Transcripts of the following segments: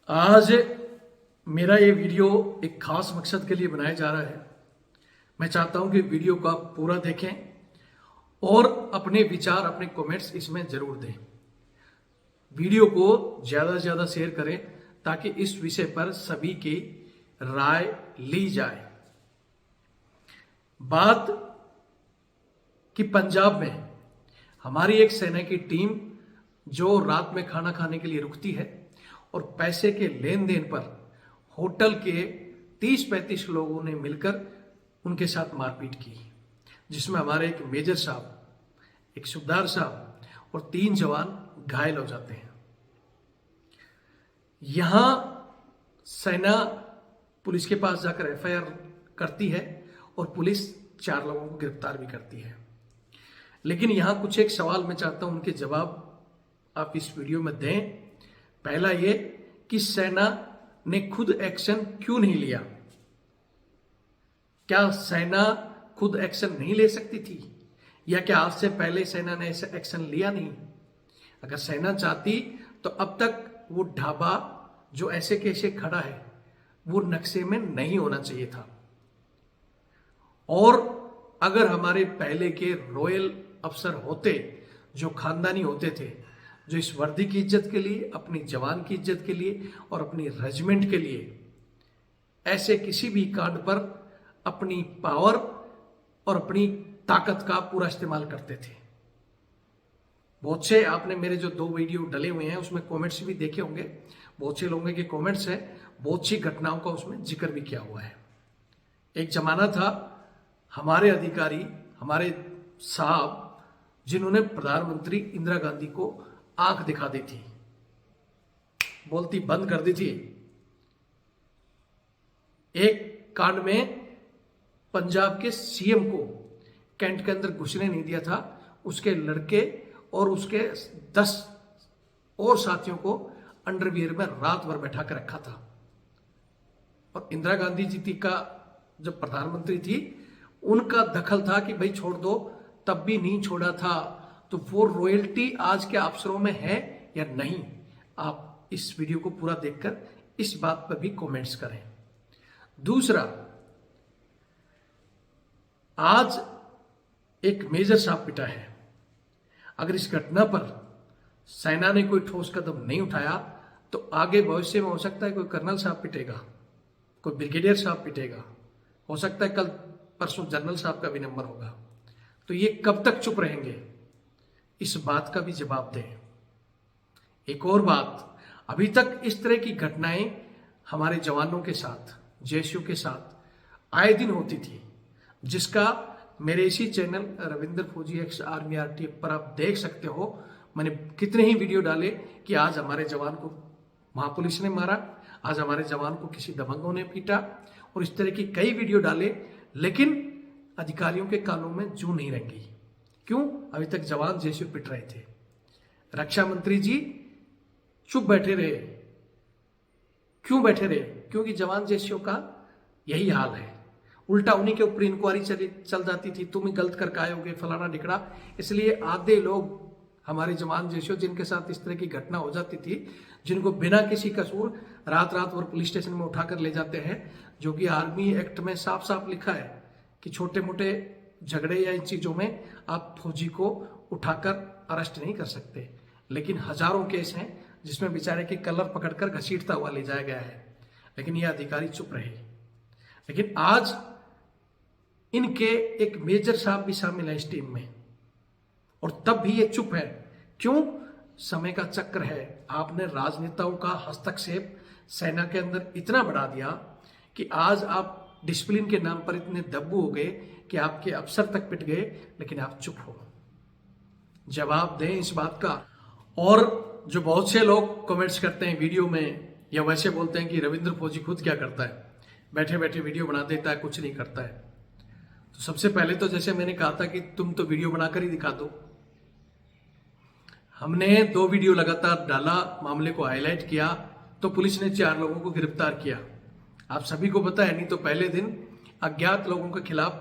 आज मेरा ये वीडियो एक खास मकसद के लिए बनाया जा रहा है। मैं चाहता हूं कि वीडियो को आप पूरा देखें और अपने विचार, अपने कमेंट्स इसमें जरूर दें। वीडियो को ज्यादा से ज्यादा शेयर करें ताकि इस विषय पर सभी की राय ली जाए। बात कि पंजाब में हमारी एक सेना की टीम जो रात में खाना खाने के लिए रुकती है और पैसे के लेन देन पर होटल के 30-35 लोगों ने मिलकर उनके साथ मारपीट की, जिसमें हमारे एक मेजर साहब, एक सूबेदार साहब और 3 जवान घायल हो जाते हैं। यहां सेना पुलिस के पास जाकर एफआईआर करती है और पुलिस 4 लोगों को गिरफ्तार भी करती है। लेकिन यहां कुछ एक सवाल मैं चाहता हूं उनके जवाब आप इस वीडियो में दें। पहला ये कि सेना ने खुद एक्शन क्यों नहीं लिया? क्या सेना खुद एक्शन नहीं ले सकती थी, या क्या आज से पहले सेना ने ऐसा एक्शन लिया नहीं? अगर सेना चाहती तो अब तक वो ढाबा जो ऐसे कैसे खड़ा है वो नक्शे में नहीं होना चाहिए था। और अगर हमारे पहले के रॉयल अफसर होते, जो खानदानी होते थे, जो इस वर्दी की इज्जत के लिए, अपनी जवान की इज्जत के लिए और अपनी रेजिमेंट के लिए ऐसे किसी भी कांड पर अपनी पावर और अपनी ताकत का पूरा इस्तेमाल करते थे। बहुत से आपने मेरे जो 2 वीडियो डले हुए हैं उसमें कमेंट्स भी देखे होंगे। बहुत से लोगों के कमेंट्स हैं, बहुत सी घटनाओं का उसमें जिक्र भी किया हुआ है। एक जमाना था हमारे अधिकारी, हमारे साहब, जिन्होंने प्रधानमंत्री इंदिरा गांधी को आंख दिखा दी थी, बोलती बंद कर दी थी। एक कांड में पंजाब के सीएम को कैंट के अंदर घुसने नहीं दिया था, उसके लड़के और उसके 10 और साथियों को अंडरवियर में रात भर बैठा कर रखा था। और इंदिरा गांधी जी का जब प्रधानमंत्री थी उनका दखल था कि भाई छोड़ दो, तब भी नहीं छोड़ा था। तो वो रॉयल्टी आज के अफसरों में है या नहीं? आप इस वीडियो को पूरा देखकर इस बात पर भी कमेंट्स करें। दूसरा, आज एक मेजर साहब पिटा है। अगर इस घटना पर सेना ने कोई ठोस कदम नहीं उठाया तो आगे भविष्य में हो सकता है कोई कर्नल साहब पिटेगा, कोई ब्रिगेडियर साहब पिटेगा, हो सकता है कल परसों जनरल साहब का भी नंबर होगा। तो ये कब तक चुप रहेंगे? इस बात का भी जवाब दें। एक और बात, अभी तक इस तरह की घटनाएं हमारे जवानों के साथ, जेएसयू के साथ आए दिन होती थी, जिसका मेरे इसी चैनल रविंद्र फौजी एक्स आर्मी आरटीएफ पर आप देख सकते हो। मैंने कितने ही वीडियो डाले कि आज हमारे जवान को महापुलिस ने मारा, आज हमारे जवान को किसी दबंगों ने पीटा, और इस तरह की कई वीडियो डाले। लेकिन अधिकारियों के कानों में जू नहीं रंगी। क्यों? अभी तक जवान जेएसयू पिट रहे थे। रक्षा मंत्री जी चुप बैठे रहे। क्यों बैठे रहे? क्योंकि जवान जेएसयू का यही हाल है। उल्टा उन्हीं के ऊपर इंक्वायरी चल जाती थी, तुम ही गलत करके आए होगे, फलाना ढिकड़ा। इसलिए आधे लोग हमारे जवान जेएसयू जिनके साथ इस तरह की घटना हो जाती थी, जिनको बिना किसी कसूर रात भर पुलिस स्टेशन में उठाकर ले जाते हैं, जो कि आर्मी एक्ट में साफ साफ लिखा है कि छोटे मोटे झगड़े या इन चीजों में आप फौजी को उठाकर अरेस्ट नहीं कर सकते। लेकिन हजारों केस हैं जिसमें बेचारे के कलर पकड़कर घसीटता हुआ ले जाया गया है, लेकिन ये अधिकारी चुप रहे। लेकिन आज इनके एक मेजर साहब भी शामिल है इस टीम में, और तब भी ये चुप है। क्यों? समय का चक्र है। आपने राजनेताओं का हस्तक्षेप सेना के अंदर इतना बढ़ा दिया कि आज आप डिसिप्लिन के नाम पर इतने दब्बू हो गए कि आपके अफसर तक पिट गए, लेकिन आप चुप हो। जवाब दें इस बात का। और जो बहुत से लोग कमेंट्स करते हैं वीडियो में, या वैसे बोलते हैं कि रविंद्र फौजी खुद क्या करता है, बैठे बैठे वीडियो बना देता है, कुछ नहीं करता है। तो सबसे पहले तो जैसे मैंने कहा था कि तुम तो वीडियो बनाकर ही दिखा दो। हमने 2 वीडियो लगातार डाला, मामले को हाईलाइट किया, तो पुलिस ने 4 लोगों को गिरफ्तार किया। आप सभी को पता है, नहीं तो पहले दिन अज्ञात लोगों के खिलाफ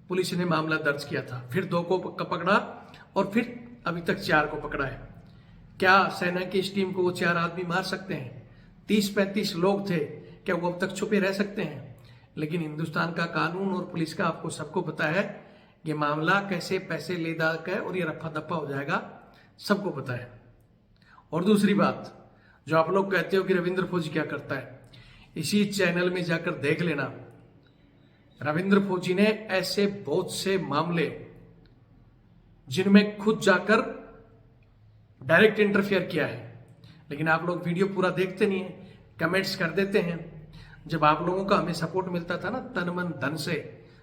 पुलिस ने मामला दर्ज किया था, फिर 2 को पकड़ा और फिर अभी तक 4 को पकड़ा है। क्या सेना की इस टीम को वो 4 आदमी मार सकते हैं? 30-35 लोग थे, क्या वो अब तक छुपे रह सकते हैं? लेकिन हिंदुस्तान का कानून और पुलिस का आपको सबको पता है ये मामला कैसे पैसे ले दा के और ये रफा दफा हो जाएगा, सबको पता है। और दूसरी बात, जो आप लोग कहते हो कि रविंद्र फौजी क्या करता है, इसी चैनल में जाकर देख लेना। रविंद्र फौजी ने ऐसे बहुत से मामले जिनमें खुद जाकर डायरेक्ट इंटरफेयर किया है, लेकिन आप लोग वीडियो पूरा देखते नहीं है, कमेंट्स कर देते हैं। जब आप लोगों का हमें सपोर्ट मिलता था ना तन मन धन से,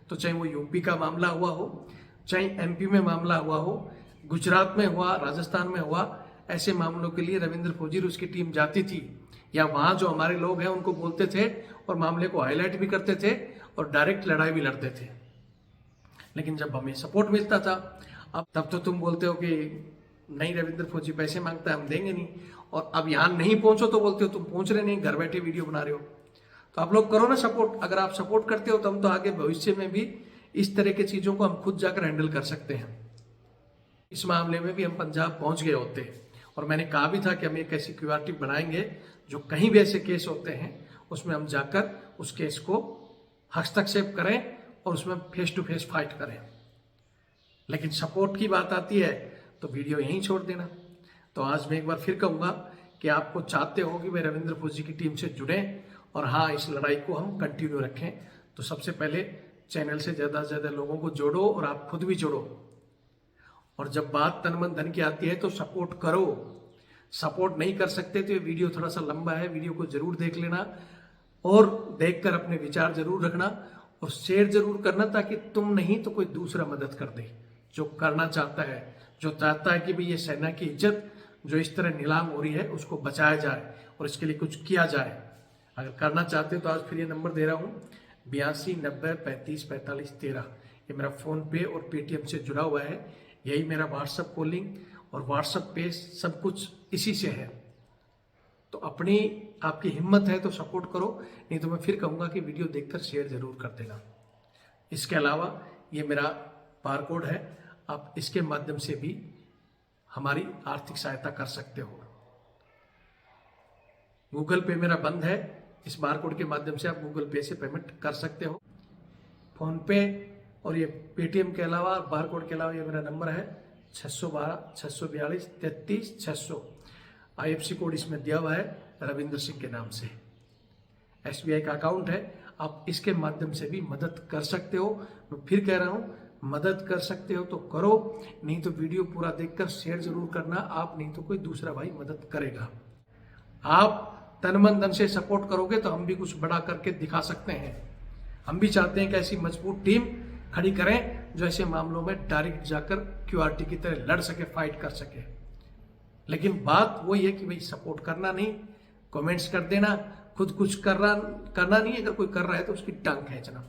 तो चाहे वो यूपी का मामला हुआ हो, चाहे एमपी में मामला हुआ हो, गुजरात में हुआ, राजस्थान में हुआ, ऐसे मामलों के लिए रविंद्र फौजी और उसकी टीम जाती थी, या वहां जो हमारे लोग हैं उनको बोलते थे और मामले को हाईलाइट भी करते थे और डायरेक्ट लड़ाई भी लड़ते थे। लेकिन जब हमें सपोर्ट मिलता था, अब तब तो तुम बोलते हो कि नहीं रविंद्र फौजी पैसे मांगता है हम देंगे नहीं, और अब यहां नहीं पहुंचो तो बोलते हो तुम पहुंच रहे नहीं, घर बैठे वीडियो बना रहे हो। तो आप लोग करो ना सपोर्ट। अगर आप सपोर्ट करते हो तो हम तो आगे भविष्य में भी इस तरह की चीजों को हम खुद जाकर हैंडल कर सकते हैं। इस मामले में भी हम पंजाब पहुंच गए होते हैं, और मैंने कहा भी था कि हम एक ऐसी क्यूआरटी बनाएंगे जो कहीं भी ऐसे केस होते हैं उसमें हम जाकर उस केस को हस्तक्षेप करें और उसमें फेस टू फेस फाइट करें। लेकिन सपोर्ट की बात आती है तो वीडियो यहीं छोड़ देना। तो आज मैं एक बार फिर कहूंगा कि आपको चाहते हो कि मैं रविंद्र फौजी की टीम से जुड़े और हाँ इस लड़ाई को हम कंटिन्यू रखें, तो सबसे पहले चैनल से ज़्यादा से ज़्यादा लोगों को जोड़ो और आप खुद भी जोड़ो। और जब बात तन मन धन की आती है तो सपोर्ट करो। सपोर्ट नहीं कर सकते तो ये वीडियो थोड़ा सा लंबा है, वीडियो को जरूर देख लेना और देखकर अपने विचार जरूर रखना और शेयर जरूर करना, ताकि तुम नहीं तो कोई दूसरा मदद कर दे जो करना चाहता है, जो चाहता है कि भाई ये सेना की इज्जत जो इस तरह नीलाम हो रही है उसको बचाया जाए और इसके लिए कुछ किया जाए। अगर करना चाहते हो तो आज फिर ये नंबर दे रहा हूँ 82 90 35 45 13। ये मेरा फोन पे और पेटीएम से जुड़ा हुआ है, यही मेरा व्हाट्सएप कॉलिंग और व्हाट्सएप पे सब कुछ इसी से है। तो अपनी आपकी हिम्मत है तो सपोर्ट करो, नहीं तो मैं फिर कहूँगा कि वीडियो देखकर शेयर जरूर कर देना। इसके अलावा ये मेरा बारकोड है, आप इसके माध्यम से भी हमारी आर्थिक सहायता कर सकते हो। गूगल पे मेरा बंद है, इस बारकोड के माध्यम से आप गूगल पे से पेमेंट कर सकते हो। फोन पे और ये पेटीएम के अलावा बारकोड के अलावा ये मेरा नंबर है 612 642 33 600। IFSC कोड इसमें दिया हुआ है रविंद्र सिंह के नाम से। SBI का अकाउंट है, आप इसके माध्यम से भी मदद कर सकते हो। मैं फिर कह रहा हूँ मदद कर सकते हो तो करो, नहीं तो वीडियो पूरा देखकर शेयर जरूर करना। आप नहीं तो कोई दूसरा भाई मदद करेगा। आप तन मन धन से सपोर्ट करोगे तो हम भी कुछ बड़ा करके दिखा सकते हैं। हम भी चाहते हैं कि ऐसी मजबूत टीम खड़ी करें जो ऐसे मामलों में डायरेक्ट जाकर क्यूआरटी की तरह लड़ सके, फाइट कर सके। लेकिन बात वही है कि भाई सपोर्ट करना नहीं, कमेंट्स कर देना, खुद कुछ करना नहीं। अगर कोई कर रहा है तो उसकी टांग खींचना।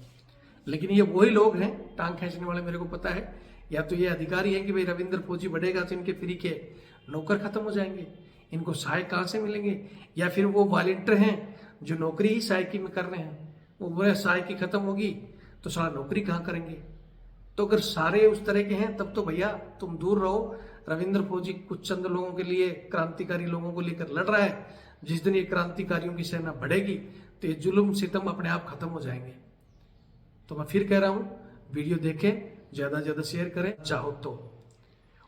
लेकिन ये वही लोग हैं टांग खींचने वाले, मेरे को पता है। या तो ये अधिकारी हैं कि भाई रविंद्र फौजी बढ़ेगा तो इनके फ्री के नौकर खत्म हो जाएंगे, इनको सहायक कहाँ से मिलेंगे। या फिर वो वॉलंटियर हैं जो नौकरी ही सहायकी में कर रहे हैं, वो बोले सहायकी खत्म होगी तो सारा नौकरी कहाँ करेंगे। तो अगर सारे उस तरह के हैं तब तो भैया तुम दूर रहो। रविंद्र फौजी कुछ चंद लोगों के लिए, क्रांतिकारी लोगों को लेकर लड़ रहा है। जिस दिन ये क्रांतिकारियों की सेना बढ़ेगी तो ये जुल्म सितम अपने आप खत्म हो जाएंगे। तो मैं फिर कह रहा हूं वीडियो देखें, ज्यादा ज्यादा शेयर करें चाहो तो,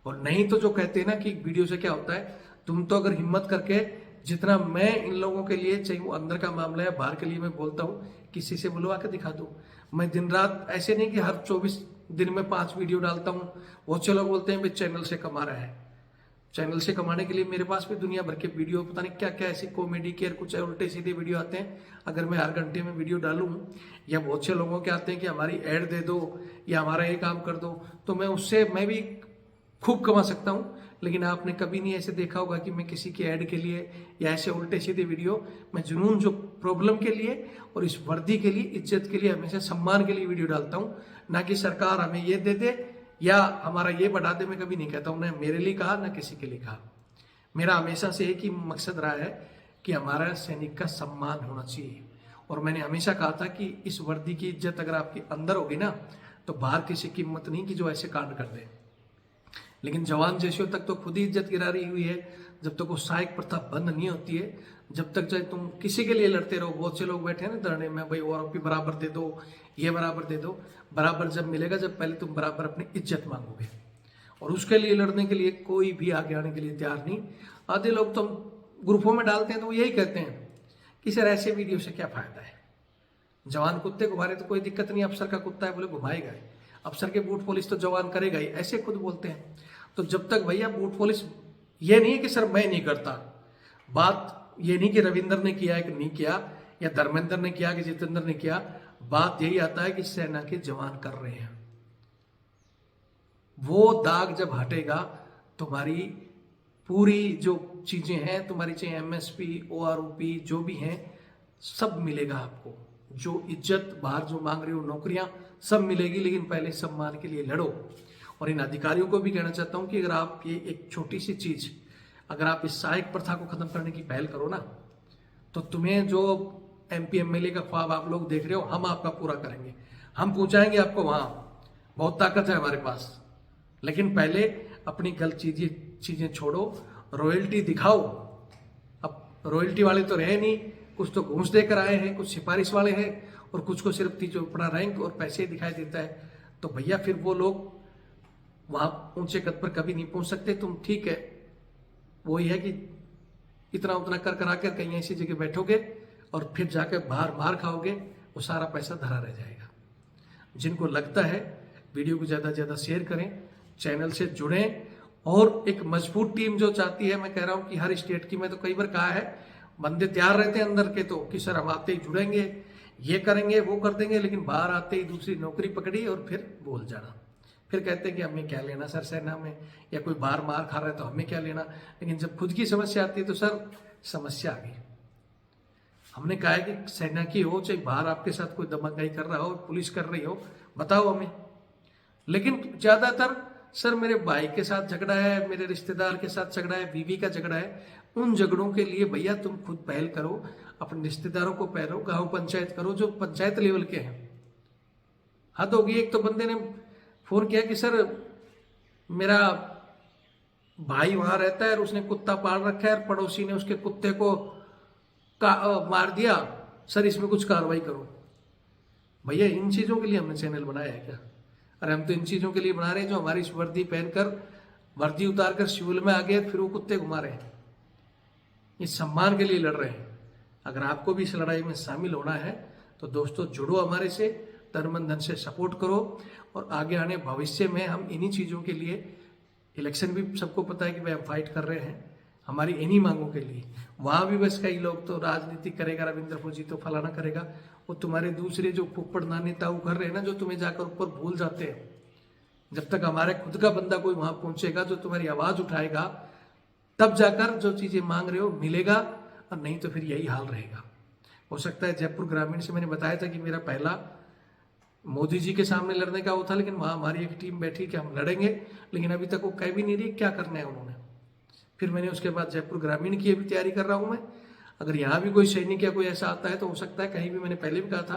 और नहीं तो जो कहते हैं ना कि वीडियो से क्या होता है, तुम तो अगर हिम्मत करके जितना मैं इन लोगों के लिए, चाहे वो अंदर का मामला है बाहर के लिए, मैं बोलता हूँ किसी से बुलवा के दिखा दो। मैं दिन रात ऐसे नहीं कि हर 24 दिन में 5 वीडियो डालता हूँ। बहुत से लोग बोलते हैं भाई चैनल से कमा रहा है। चैनल से कमाने के लिए मेरे पास भी दुनिया भर के वीडियो, पता नहीं क्या क्या ऐसी कॉमेडी के कुछ उल्टे सीधे वीडियो आते हैं। अगर मैं हर घंटे में वीडियो डालूं, या बहुत से लोगों के आते हैं कि हमारी ऐड दे दो या हमारा ये काम कर दो, तो मैं भी खूब कमा सकता हूं। लेकिन आपने कभी नहीं ऐसे देखा होगा कि मैं किसी की ऐड के लिए या ऐसे उल्टे सीधे वीडियो, मैं जुनून जो प्रॉब्लम के लिए और इस वर्दी के लिए, इज्जत के लिए, हमेशा सम्मान के लिए वीडियो डालता हूं, ना कि सरकार हमें ये दे दे या हमारा ये बढ़ा दे। मैं कभी नहीं कहता हूं, ना मेरे लिए कहा ना किसी के लिए कहा। मेरा हमेशा से एक ही मकसद रहा है कि हमारा सैनिक का सम्मान होना चाहिए। और मैंने हमेशा कहा था कि इस वर्दी की इज्जत अगर आपके अंदर होगी ना, तो बाहर किसी की हिम्मत नहीं कि जो ऐसे कांड कर दे। लेकिन जवान जैसे तक तो खुद ही इज्जत गिरा रही हुई है, जब तक वो सहायक प्रथा बंद नहीं होती है, जब तक चाहे तुम किसी के लिए लड़ते रहो। बहुत से लोग बैठे हैं ना धरने में, भाई और भी बराबर दे दो, ये बराबर दे दो। बराबर जब मिलेगा जब पहले तुम बराबर अपनी इज्जत मांगोगे, और उसके लिए लड़ने के लिए कोई भी आगे आने के लिए तैयार नहीं। आधे लोग तो ग्रुपों में डालते हैं तो वो यही कहते हैं कि सर ऐसे वीडियो से क्या फायदा है, जवान कुत्ते घुमारे तो कोई दिक्कत नहीं, अफसर का कुत्ता है बोले घुमाएगा, अफसर के बूट पॉलिश तो जवान करेगा ही, ऐसे खुद बोलते हैं। तो जब तक भैया बूट पॉलिश, ये नहीं है कि सर मैं नहीं करता, बात ये नहीं कि रविंद्र ने किया है कि नहीं किया, या धर्मेंद्र ने किया कि जितेंद्र ने किया, बात यही आता है कि सेना के जवान कर रहे हैं। वो दाग जब हटेगा तुम्हारी पूरी जो चीजें हैं तुम्हारी, चाहे एमएसपी, ओआरओपी जो भी हैं, सब मिलेगा आपको। जो इज्जत बाहर जो मांग रहे हो, नौकरियां सब मिलेगी, लेकिन पहले सम्मान के लिए लड़ो। और इन अधिकारियों को भी कहना चाहता हूं कि अगर आप ये एक छोटी सी चीज, अगर आप इस सहायक प्रथा को खत्म करने की पहल करो ना, तो तुम्हें जो एमपी एमएलए का ख्वाब आप लोग देख रहे हो, हम आपका पूरा करेंगे। हम पहुंचाएंगे आपको वहां, बहुत ताकत है हमारे पास। लेकिन पहले अपनी गलत चीजें छोड़ो, रॉयल्टी दिखाओ। अब रॉयल्टी वाले तो रहे नहीं, कुछ तो घूस देकर आए हैं, कुछ सिफारिश वाले हैं, और कुछ को सिर्फ अपना रैंक और पैसे दिखाई देता है। तो भैया फिर वो लोग वहां ऊंचे कद पर कभी नहीं पहुंच सकते। तुम ठीक है, वही है कि इतना उतना कर करा कर कहीं ऐसी जगह बैठोगे और फिर जाकर बाहर मार खाओगे, वो सारा पैसा धरा रह जाएगा। जिनको लगता है, वीडियो को ज़्यादा से ज़्यादा शेयर करें, चैनल से जुड़ें, और एक मजबूत टीम जो चाहती है, मैं कह रहा हूं कि हर स्टेट की, मैं तो कई बार कहा है, बंदे तैयार रहते हैं अंदर के तो कि सर हम आते ही जुड़ेंगे, ये करेंगे वो कर देंगे, लेकिन बाहर आते ही दूसरी नौकरी पकड़ी और फिर बोल जाना। फिर कहते हैं कि हमें क्या लेना सर सेना में, या कोई बाहर मार खा रहा है तो हमें क्या लेना। लेकिन जब खुद की समस्या आती है तो सर समस्या आ गई। हमने कहा है कि सेना की हो, चाहे बाहर आपके साथ कोई दबंगाई कर रहा हो, पुलिस कर रही हो, बताओ हमें। लेकिन ज्यादातर सर मेरे भाई के साथ झगड़ा है, मेरे रिश्तेदार के साथ झगड़ा है, बीवी का झगड़ा है, उन झगड़ों के लिए भैया तुम खुद पहल करो, अपने रिश्तेदारों को पहलो, गांव पंचायत करो, जो पंचायत लेवल के हैं। हद होगी। एक तो बंदे ने फोन किया कि सर मेरा भाई वहां रहता है और उसने कुत्ता पाल रखा है और पड़ोसी ने उसके कुत्ते को मार दिया, सर इसमें कुछ कार्रवाई करो। भैया इन चीजों के लिए हमने चैनल बनाया है क्या? अरे हम तो इन चीजों के लिए बना रहे हैं जो हमारी वर्दी पहनकर, वर्दी उतार कर सिविल में आ गए, फिर वो कुत्ते घुमा रहे हैं। इस सम्मान के लिए लड़ रहे हैं। अगर आपको भी इस लड़ाई में शामिल होना है तो दोस्तों जुड़ो हमारे से, तन मन धन से सपोर्ट करो, और आगे आने भविष्य में हम इन्हीं चीजों के लिए, इलेक्शन भी सबको पता है कि भाई हम फाइट कर रहे हैं हमारी इन्हीं मांगों के लिए। वहां भी बस कई लोग तो राजनीति करेगा, रविंद्र फौजी तो फलाना करेगा, वो तुम्हारे दूसरे जो फुप्पड़ नानी ताऊ कर रहे हैं ना, जो तुम्हें जाकर ऊपर भूल जाते हैं। जब तक हमारे खुद का बंदा कोई वहां पहुंचेगा जो तुम्हारी आवाज उठाएगा, तब जाकर जो चीजें मांग रहे हो मिलेगा, और नहीं तो फिर यही हाल रहेगा। हो सकता है जयपुर ग्रामीण से मैंने बताया था कि मेरा पहला मोदी जी के सामने लड़ने का वो था, लेकिन वहां हमारी एक टीम बैठी कि हम लड़ेंगे, लेकिन अभी तक वो कह भी नहीं रही क्या करना है उन्होंने। फिर मैंने उसके बाद जयपुर ग्रामीण की भी तैयारी कर रहा हूं मैं। अगर यहाँ भी कोई सैनिक या कोई ऐसा आता है तो हो सकता है, कहीं भी मैंने पहले भी कहा था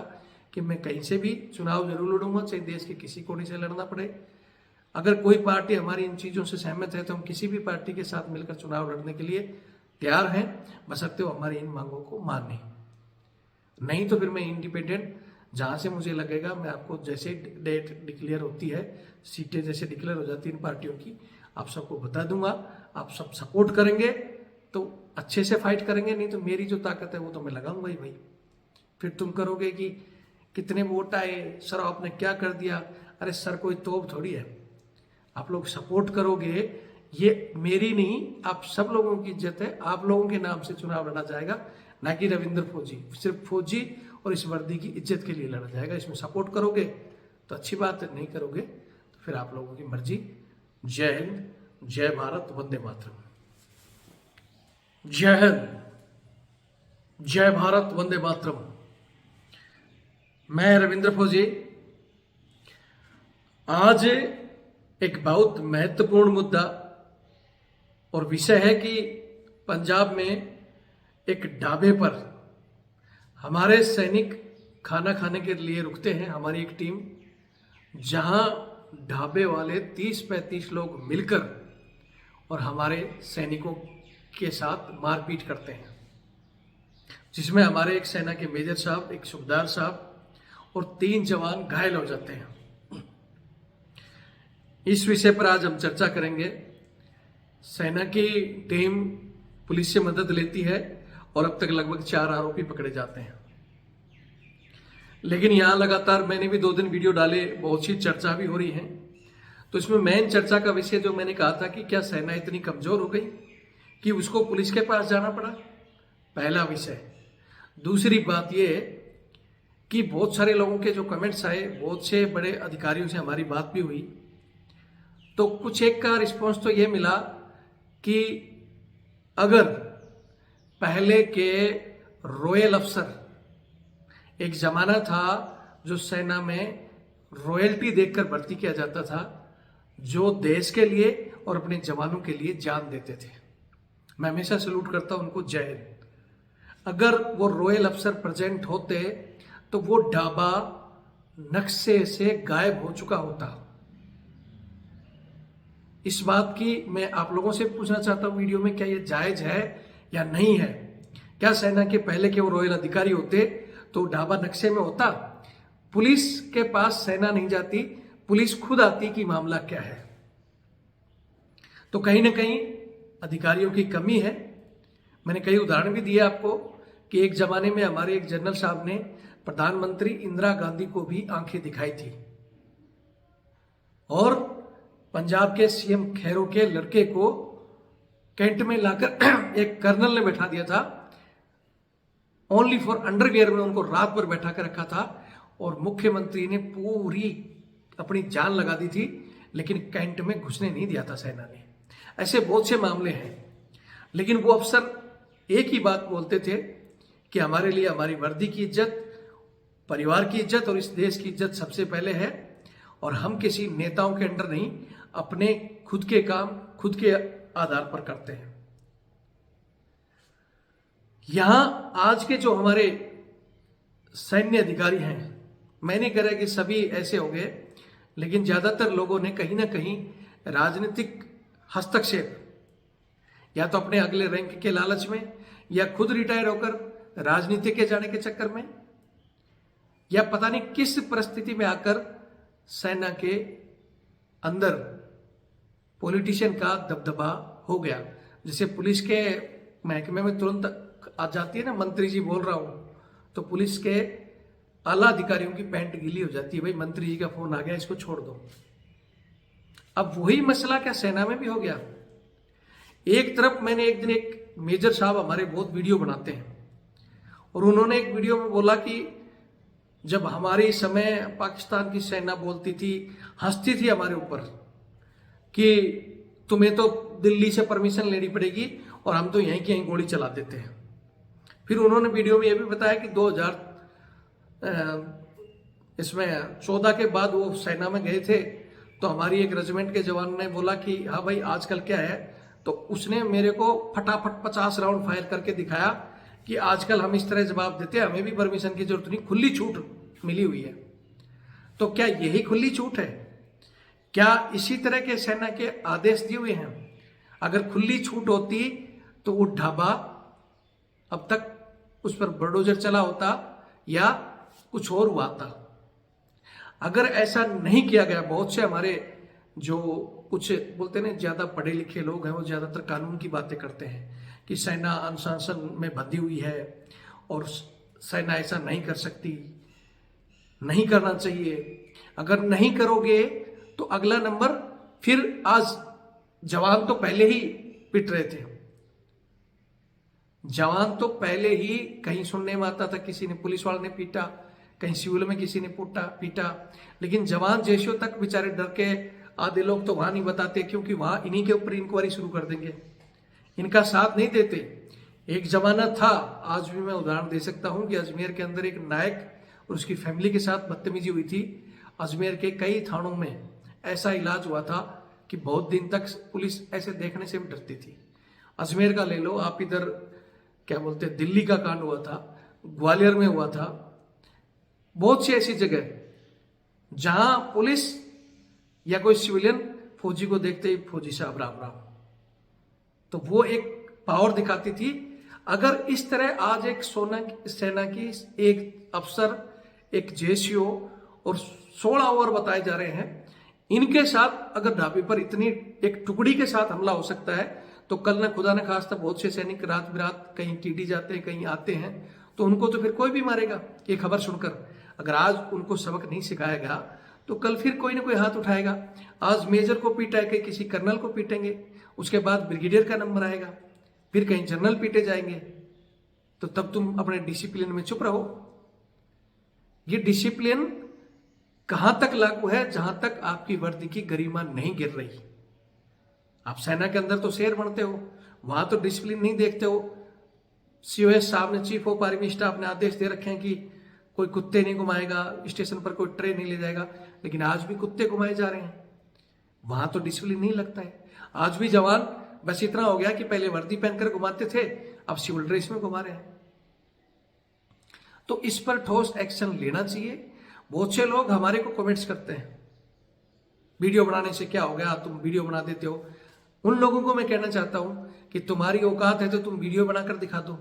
कि मैं कहीं से भी चुनाव जरूर लड़ूंगा, चाहे देश के किसी कोने से लड़ना पड़े। अगर कोई पार्टी हमारी इन चीजों से सहमत है तो हम किसी भी पार्टी के साथ मिलकर चुनाव लड़ने के लिए तैयार हैं, बशर्ते वो हमारी इन मांगों को माने। नहीं तो फिर मैं इंडिपेंडेंट, जहां से मुझे लगेगा, मैं आपको जैसे डेट डिक्लेयर होती है, सीटें जैसे डिक्लेयर हो जाती है इन पार्टियों की, आप सबको बता दूंगा। आप सब सपोर्ट करेंगे तो अच्छे से फाइट करेंगे, नहीं तो मेरी जो ताकत है वो तो मैं लगाऊंगा ही भाई। फिर तुम करोगे कि कितने वोट आए, सर आपने क्या कर दिया। अरे सर कोई तोप थोड़ी है, आप लोग सपोर्ट करोगे, ये मेरी नहीं आप सब लोगों की इज्जत है, आप लोगों के नाम से चुनाव लड़ा जाएगा, ना कि रविंद्र फौजी। सिर्फ फौजी और इस वर्दी की इज्जत के लिए लड़ा जाएगा। इसमें सपोर्ट करोगे तो अच्छी बात है, नहीं करोगे तो फिर आप लोगों की मर्जी। जय हिंद, जय भारत, वंदे मातरम। जय हिंद, जय भारत, वंदे मातरम। मैं रविंद्र फौजी। आज एक बहुत महत्वपूर्ण मुद्दा और विषय है कि पंजाब में एक ढाबे पर हमारे सैनिक खाना खाने के लिए रुकते हैं, हमारी एक टीम, जहां ढाबे वाले 30-35 लोग मिलकर और हमारे सैनिकों के साथ मारपीट करते हैं, जिसमें हमारे एक सेना के मेजर साहब, एक सूबेदार साहब और 3 जवान घायल हो जाते हैं। इस विषय पर आज हम चर्चा करेंगे। सेना की टीम पुलिस से मदद लेती है और अब तक लगभग 4 आरोपी पकड़े जाते हैं। लेकिन यहां लगातार मैंने भी 2 दिन वीडियो डाले, बहुत सी चर्चा भी हो रही है। तो इसमें मेन चर्चा का विषय जो मैंने कहा था कि क्या सेना इतनी कमजोर हो गई कि उसको पुलिस के पास जाना पड़ा, पहला विषय। दूसरी बात यह कि बहुत सारे लोगों के जो कमेंट्स आए, बहुत से बड़े अधिकारियों से हमारी बात भी हुई, तो कुछ एक का रिस्पॉन्स तो ये मिला कि अगर पहले के रॉयल अफसर, एक जमाना था जो सेना में रॉयल्टी देखकर भर्ती किया जाता था, जो देश के लिए और अपने जवानों के लिए जान देते थे। मैं हमेशा सैल्यूट करता हूं उनको, जय हिंद। अगर वो रॉयल अफसर प्रेजेंट होते तो वो ढाबा नक्शे से गायब हो चुका होता। इस बात की मैं आप लोगों से पूछना चाहता हूं वीडियो में, क्या ये जायज है या नहीं है? क्या सेना के पहले के वो रॉयल अधिकारी होते तो ढाबा नक्शे में होता? पुलिस के पास सेना नहीं जाती, पुलिस खुद आती कि मामला क्या है। तो कहीं ना कहीं अधिकारियों की कमी है। मैंने कई उदाहरण भी दिए आपको कि एक जमाने में हमारे एक जनरल साहब ने प्रधानमंत्री इंदिरा गांधी को भी आंखें दिखाई थी, और पंजाब के सीएम खैरो के लड़के को कैंट में लाकर एक कर्नल ने बैठा दिया था, ओनली फॉर अंडरवियर में उनको रात भर बैठा कर रखा था, और मुख्यमंत्री ने पूरी अपनी जान लगा दी थी, लेकिन कैंट में घुसने नहीं दिया था सेना ने। ऐसे बहुत से मामले हैं। लेकिन वो अफसर एक ही बात बोलते थे कि हमारे लिए हमारी वर्दी की इज्जत, परिवार की इज्जत और इस देश की इज्जत सबसे पहले है, और हम किसी नेताओं के अंडर नहीं, अपने खुद के काम खुद के आधार पर करते हैं। यहां आज के जो हमारे सैन्य अधिकारी हैं, मैं नहीं कह रहा कि सभी ऐसे हो गए, लेकिन ज्यादातर लोगों ने कहीं ना कहीं राजनीतिक हस्तक्षेप, या तो अपने अगले रैंक के लालच में, या खुद रिटायर होकर राजनीति के जाने के चक्कर में, या पता नहीं किस परिस्थिति में आकर सेना के अंदर पॉलिटिशियन का दबदबा हो गया। जैसे पुलिस के महकमे में तुरंत आ जाती है ना, मंत्री जी बोल रहा हूं, तो पुलिस के आला अधिकारियों की पैंट गीली हो जाती है, भाई मंत्री जी का फोन आ गया, इसको छोड़ दो। अब वही मसला क्या सेना में भी हो गया? एक तरफ मैंने एक दिन, एक मेजर साहब हमारे बहुत वीडियो बनाते हैं, और उन्होंने एक वीडियो में बोला कि जब हमारे समय पाकिस्तान की सेना बोलती थी, हंसती थी हमारे ऊपर कि तुम्हें तो दिल्ली से परमिशन लेनी पड़ेगी और हम तो यहीं की यहीं गोली चला देते हैं। फिर उन्होंने वीडियो में यह भी बताया कि 2014 के बाद वो सेना में गए थे, तो हमारी एक रेजिमेंट के जवान ने बोला कि हाँ भाई आजकल क्या है, तो उसने मेरे को फटाफट 50 राउंड फायर करके दिखाया कि आजकल हम इस तरह जवाब देते हैं, हमें भी परमिशन की जरूरत नहीं, खुली छूट मिली हुई है। तो क्या यही खुली छूट है? क्या इसी तरह के सेना के आदेश दिए हुए हैं? अगर खुली छूट होती तो वो ढाबा अब तक उस पर बुलडोजर चला होता या कुछ और हुआ था। अगर ऐसा नहीं किया गया, बहुत से हमारे जो कुछ बोलते हैं ज्यादा पढ़े लिखे लोग हैं, वो ज्यादातर कानून की बातें करते हैं कि सेना अनुशासन में बंधी हुई है और सेना ऐसा नहीं कर सकती, नहीं करना चाहिए। अगर नहीं करोगे तो अगला नंबर, फिर आज जवान तो पहले ही पिट रहे थे, जवान तो पहले ही कहीं सुनने में आता था किसी ने, पुलिस वाले ने पीटा, कहीं सिविल में किसी ने पीटा, लेकिन जवान जैशों तक बेचारे डर के, आधे लोग तो वहां नहीं बताते क्योंकि वहां इन्हीं के ऊपर इंक्वायरी शुरू कर देंगे, इनका साथ नहीं देते। एक जमाना था, आज भी मैं उदाहरण दे सकता हूं कि अजमेर के अंदर एक नायक और उसकी फैमिली के साथ बदतमीजी हुई थी। अजमेर के कई थानों में ऐसा इलाज हुआ था कि बहुत दिन तक पुलिस ऐसे देखने से भी डरती थी। अजमेर का ले लो आप, इधर क्या बोलते हैं, दिल्ली का कांड हुआ था, ग्वालियर में हुआ था, बहुत सी ऐसी जगह जहां पुलिस या कोई सिविलियन फौजी को देखते ही फौजी साहब राम राम। तो वो एक पावर दिखाती थी। अगर इस तरह आज एक सेना की एक अफसर, एक जेसीओ और 16 ओवर बताए जा रहे हैं, इनके साथ अगर ढाबे पर इतनी एक टुकड़ी के साथ हमला हो सकता है, तो कल न खुदा न खास्ता बहुत से सैनिक रात बिरात कहीं टीडी जाते हैं, कहीं आते हैं, तो उनको तो फिर कोई भी मारेगा ये खबर सुनकर। अगर आज उनको सबक नहीं सिखाया गया तो कल फिर कोई ना कोई हाथ उठाएगा। आज मेजर को पीटा है, किसी कर्नल को पीटेंगे, उसके बाद ब्रिगेडियर का नंबर आएगा, फिर कहीं जनरल पीटे जाएंगे, तो तब तुम अपने डिसिप्लिन में चुप रहो। ये डिसिप्लिन कहां तक लागू है? जहां तक आपकी वर्दी की गरिमा नहीं गिर रही। आप सेना के अंदर तो शेर बनते हो, वहां तो डिसिप्लिन नहीं देखते हो। सीओएस साहब ने, चीफ ऑफ आर्मी स्टाफ ने आदेश दे रखे हैं कि कोई कुत्ते नहीं घुमाएगा, स्टेशन पर कोई ट्रेन नहीं ले जाएगा, लेकिन आज भी कुत्ते घुमाए जा रहे हैं। वहां तो डिसिप्लिन नहीं लगता है। आज भी जवान बस इतना हो गया कि पहले वर्दी पहनकर घुमाते थे, अब सिविल ड्रेस में घुमा रहे हैं। तो इस पर ठोस एक्शन लेना चाहिए। बहुत से लोग हमारे को कमेंट्स करते हैं, वीडियो बनाने से क्या हो गया, तुम वीडियो बना देते हो। उन लोगों को मैं कहना चाहता हूं कि तुम्हारी औकात है तो तुम वीडियो बनाकर दिखा दो।